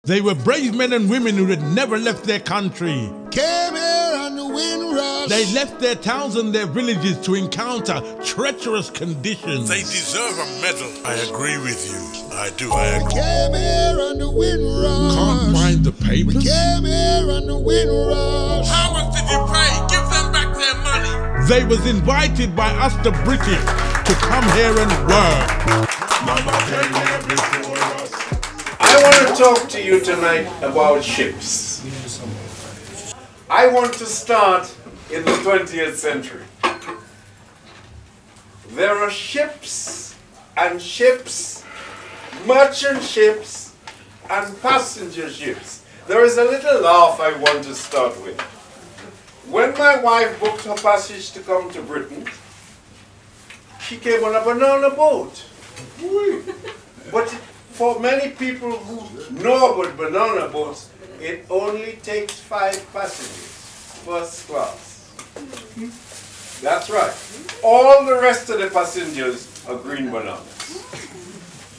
They were brave men and women who had never left their country. Came here on the Windrush. They left their towns and their villages to encounter treacherous conditions. They deserve a medal. I agree with you. I do. I agree. Came here on the Windrush. Can't find the papers. We came here on the Windrush. How much did you pay? Give them back their money. They was invited by us, the British, to come here and work. Mama came here before us. I want to talk to you tonight about ships. I want to start in the 20th century. There are ships and ships, merchant ships and passenger ships. There is a little laugh I want to start with. When my wife booked her passage to come to Britain, she came on a banana boat. But for many people who know about banana boats, it only takes 5 passengers, first class. That's right. All the rest of the passengers are green bananas.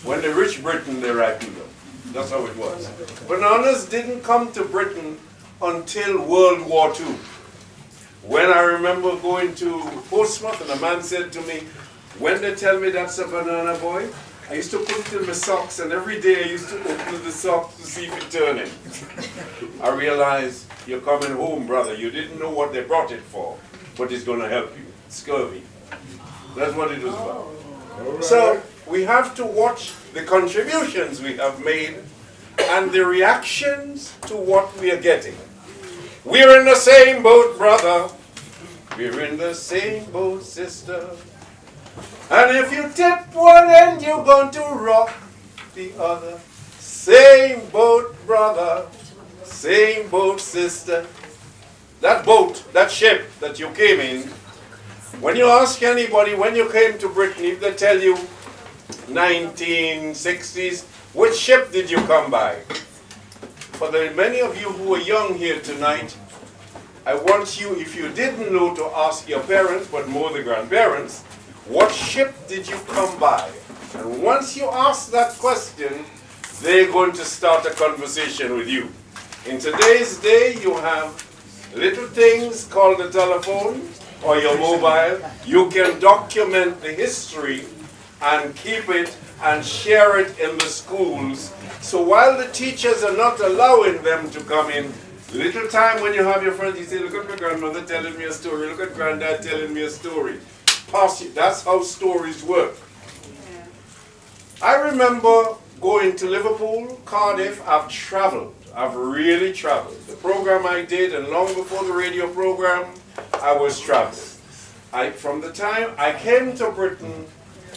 When they reach Britain, they ripen them. That's how it was. Bananas didn't come to Britain until World War II. When I remember going to Portsmouth and a man said to me, when they tell me that's a banana boy, I used to put it in my socks, and every day I used to open the socks to see if it turning. I realized, you're coming home, brother. You didn't know what they brought it for, but it's going to help you. Scurvy. That's what it was about. Right. So we have to watch the contributions we have made and the reactions to what we are getting. We're in the same boat, brother. We're in the same boat, sister. And if you tip one end, you're going to rock the other. Same boat, brother. Same boat, sister. That boat, that ship that you came in, when you ask anybody when you came to Britain, if they tell you 1960s, which ship did you come by? For the many of you who are young here tonight, I want you, if you didn't know, to ask your parents, but more the grandparents, what ship did you come by? And once you ask that question, they're going to start a conversation with you. In today's day, you have little things called the telephone or your mobile. You can document the history and keep it and share it in the schools. So while the teachers are not allowing them to come in, little time when you have your friends, you say, look at my grandmother telling me a story, look at granddad telling me a story. Pass it. That's how stories work. I remember going to Liverpool, Cardiff. I've traveled. I've really traveled. The program I did, and long before the radio program, I was traveling. From the time I came to Britain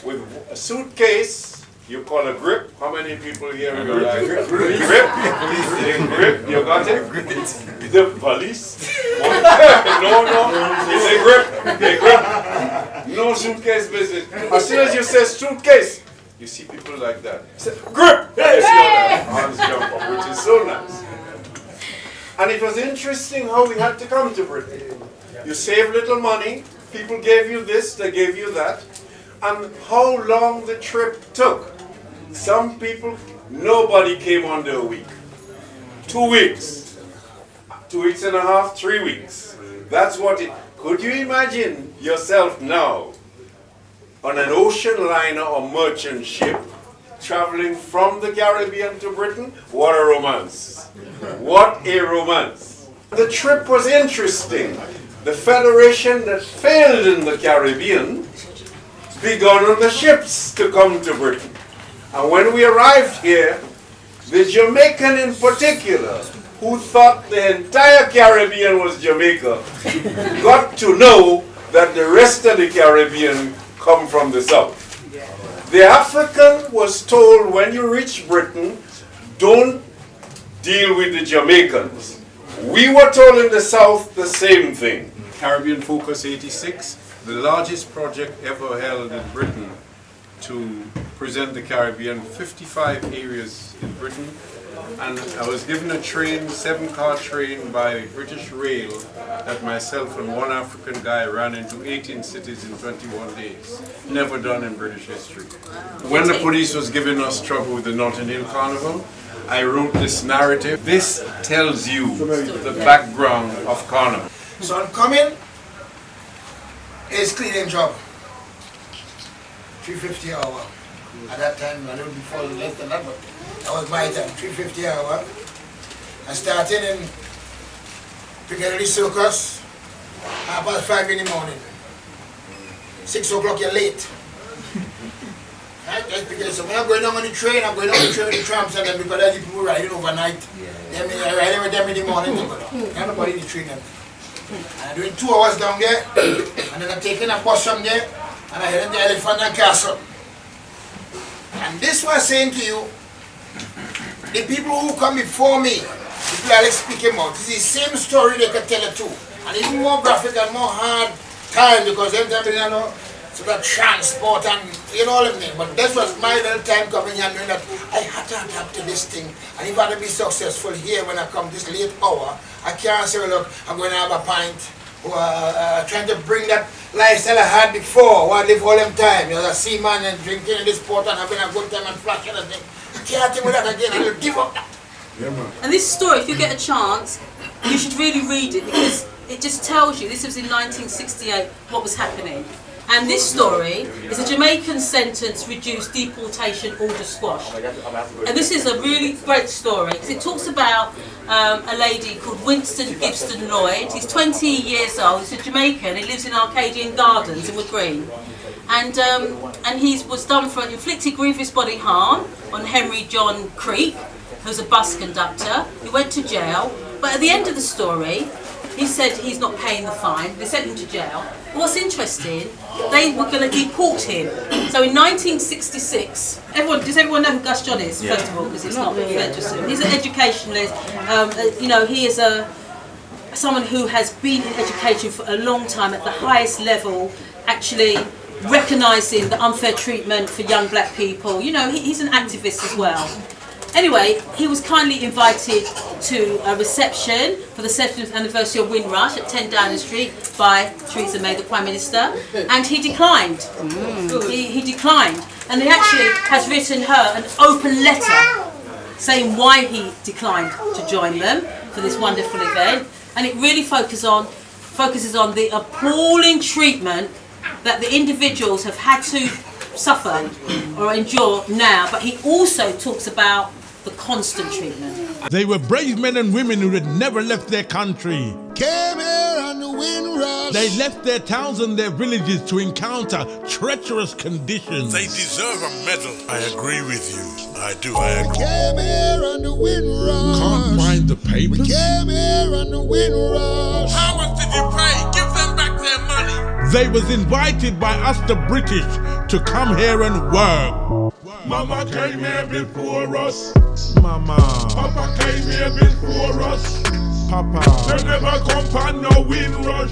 with a suitcase, you call a grip. How many people here have got a grip? Grip. Grip. You got it? The police. No. It's a grip. A grip. No suitcase business. As soon as you say suitcase, you see people like that. Say, grip. You see all their arms jump up, which is so nice. And it was interesting how we had to come to Britain. You save little money. People gave you this, they gave you that. And how long the trip took. Some people, nobody came under a week. 2 weeks. 2 weeks and a half, 3 weeks. That's what it, could you imagine yourself now on an ocean liner or merchant ship traveling from the Caribbean to Britain? What a romance. What a romance. The trip was interesting. The federation that failed in the Caribbean began on the ships to come to Britain. And when we arrived here, the Jamaican in particular, who thought the entire Caribbean was Jamaica, got to know that the rest of the Caribbean come from the south. The African was told, when you reach Britain, don't deal with the Jamaicans. We were told in the south the same thing. Caribbean Focus 86, the largest project ever held in Britain to present the Caribbean, 55 areas in Britain. And I was given a train, 7-car train by British Rail that myself and one African guy ran into 18 cities in 21 days. Never done in British history. When the police was giving us trouble with the Notting Hill Carnival, I wrote this narrative. This tells you the background of Carnival. So I'm coming, it's cleaning job. 350 hour. At that time, a little before less than that, but that was my time, 350 hour. I started in Piccadilly Circus, 5:30 in the morning. 6 o'clock, you're late. Right? So when I'm going down on the train, I'm going down on the train with the trams and then because there are people riding overnight. Then I ride with them in the morning. Nobody in the train. And I'm doing 2 hours down there, and then I'm taking a bus from there, and I head into Elephant and Castle. And this was saying to you, the people who come before me, the people Alex speaking about, it's the same story they can tell it too. And even more graphic and more hard time because them time, you know, so that transport and you know all of them. But this was my little time coming here and knowing that I had to adapt to this thing. And if I had to be successful here when I come this late hour, I can't say, well, look, I'm going to have a pint. Or trying to bring that lifestyle I had before, where I live all them time. You know, a seaman and drinking in this port and having a good time and flashing and thing. I can't think with that again. I'll give up that. Yeah, man. And this story, if you get a chance, you should really read it because it just tells you, this was in 1968, what was happening. And this story is a Jamaican sentence reduced deportation order squash. And this is a really great story because it talks about a lady called Winston Gibson Lloyd. He's 20 years old, he's a Jamaican, he lives in Arcadian Gardens in Wood Green. And he was done for inflicted grievous bodily harm on Henry John Creek, who's a bus conductor. He went to jail, but at the end of the story, he said he's not paying the fine. They sent him to jail. But what's interesting, they were going to deport him. So in 1966, does everyone know who Gus John is, first of all, because it's not fair to assume. He's an educationalist. You know, he is someone who has been in education for a long time at the highest level, actually recognising the unfair treatment for young black people. You know, he's an activist as well. Anyway, he was kindly invited to a reception for the 70th anniversary of Windrush at 10 Downing Street by Theresa May, the Prime Minister, and he declined. He declined, and he actually has written her an open letter saying why he declined to join them for this wonderful event, and it really focuses on the appalling treatment that the individuals have had to suffer or endure now, but he also talks about the constant treatment. They were brave men and women who had never left their country. Came here on the Windrush. They left their towns and their villages to encounter treacherous conditions. They deserve a medal. I agree with you. I do. I agree. Came here on the Windrush. Can't find the papers. Came here on the Windrush. How much did you pay? Give them back their money. They was invited by us, the British, to come here and work. Mama came here before us. Mama. Papa came here before us. Papa. They never come for no Windrush.